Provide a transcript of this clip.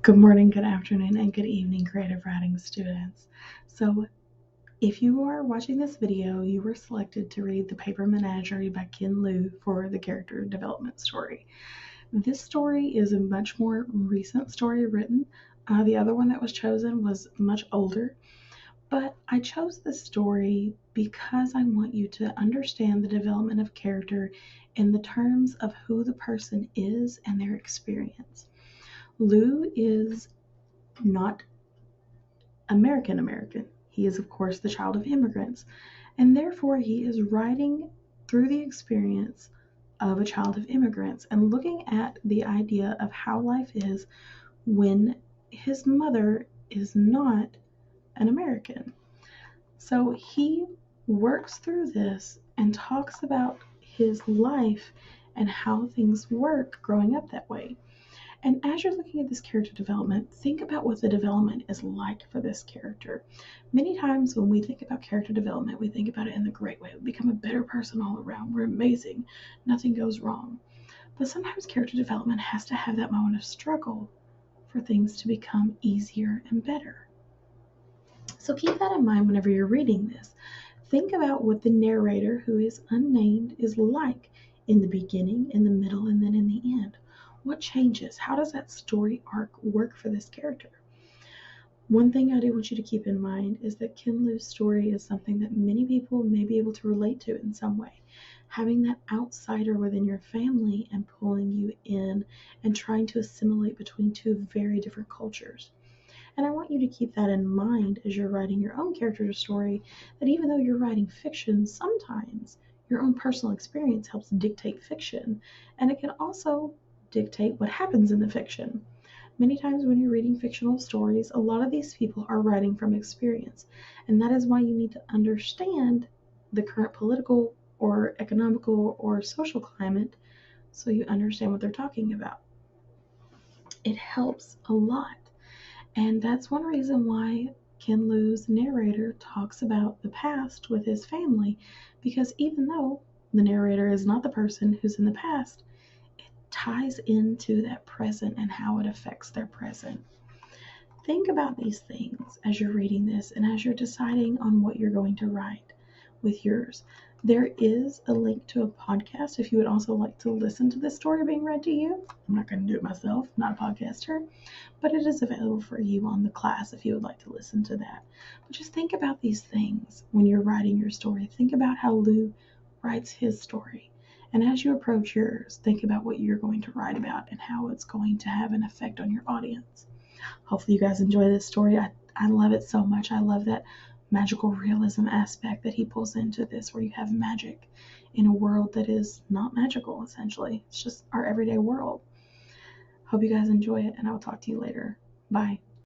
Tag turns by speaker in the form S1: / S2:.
S1: Good morning, good afternoon, and good evening, creative writing students. So if you are watching this video, you were selected to read The Paper Menagerie by Ken Liu for the character development story. This story is a much more recent story written. The other one that was chosen was much older, but I chose this story because I want you to understand the development of character in the terms of who the person is and their experience. Liu is not American. He is, of course, the child of immigrants, and therefore he is writing through the experience of a child of immigrants and looking at the idea of how life is when his mother is not an American. So he works through this and talks about his life and how things work growing up that way. And as you're looking at this character development, think about what the development is like for this character. Many times when we think about character development, we think about it in the great way. We become a better person all around. We're amazing. Nothing goes wrong. But sometimes character development has to have that moment of struggle for things to become easier and better. So keep that in mind whenever you're reading this. Think about what the narrator, who is unnamed, is like in the beginning, in the middle, and then in the end. What changes? How does that story arc work for this character? One thing I do want you to keep in mind is that Ken Liu's story is something that many people may be able to relate to in some way. Having that outsider within your family and pulling you in and trying to assimilate between two very different cultures. And I want you to keep that in mind as you're writing your own character story, that even though you're writing fiction, sometimes your own personal experience helps dictate fiction, and it can also dictate what happens in the fiction. Many times when you're reading fictional stories, a lot of these people are writing from experience, and that is why you need to understand the current political or economical or social climate so you understand what they're talking about. It helps a lot. And that's one reason why Ken Liu's narrator talks about the past with his family, because even though the narrator is not the person who's in the past, it ties into that present and how it affects their present. Think about these things as you're reading this and as you're deciding on what you're going to write with yours. There is a link to a podcast if you would also like to listen to this story being read to you. I'm not going to do it myself, not a podcaster, but it is available for you on the class if you would like to listen to that. But just think about these things when you're writing your story. Think about how Liu writes his story. And as you approach yours, think about what you're going to write about and how it's going to have an effect on your audience. Hopefully you guys enjoy this story. I love it so much. I love that magical realism aspect that he pulls into this, where you have magic in a world that is not magical, essentially. It's just our everyday world. Hope you guys enjoy it, and I will talk to you later. Bye.